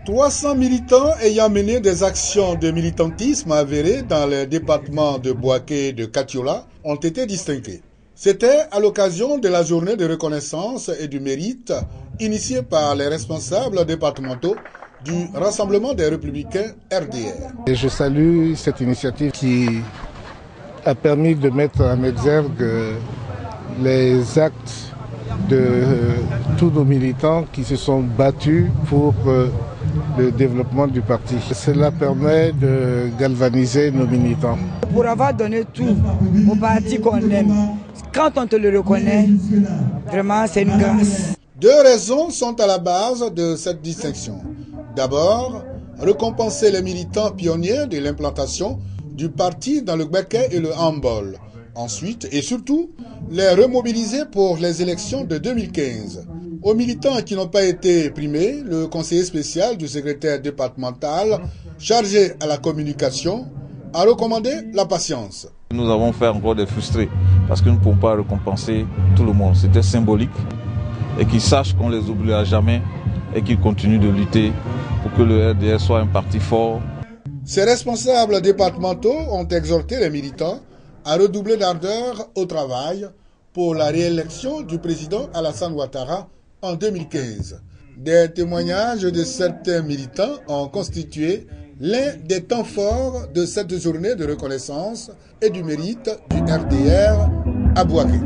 300 militants ayant mené des actions de militantisme avérées dans les départements de Bouaké et de Katiola ont été distingués. C'était à l'occasion de la journée de reconnaissance et du mérite initiée par les responsables départementaux du Rassemblement des Républicains RDR. Et je salue cette initiative qui a permis de mettre en exergue les actes de tous nos militants qui se sont battus pour le développement du parti. Cela permet de galvaniser nos militants. Pour avoir donné tout au parti qu'on aime, quand on te le reconnaît, vraiment c'est une grâce. Deux raisons sont à la base de cette distinction. D'abord, récompenser les militants pionniers de l'implantation du parti dans le Gbeke et le handball. Ensuite et surtout, les remobiliser pour les élections de 2015. Aux militants qui n'ont pas été primés, le conseiller spécial du secrétaire départemental chargé à la communication a recommandé la patience. Nous avons fait encore des frustrés parce que nous ne pouvons pas récompenser tout le monde. C'était symbolique et qu'ils sachent qu'on ne les oubliera jamais et qu'ils continuent de lutter pour que le RDR soit un parti fort. Ces responsables départementaux ont exhorté les militants à redoubler d'ardeur au travail pour la réélection du président Alassane Ouattara en 2015. Des témoignages de certains militants ont constitué l'un des temps forts de cette journée de reconnaissance et du mérite du RDR à Bouaké.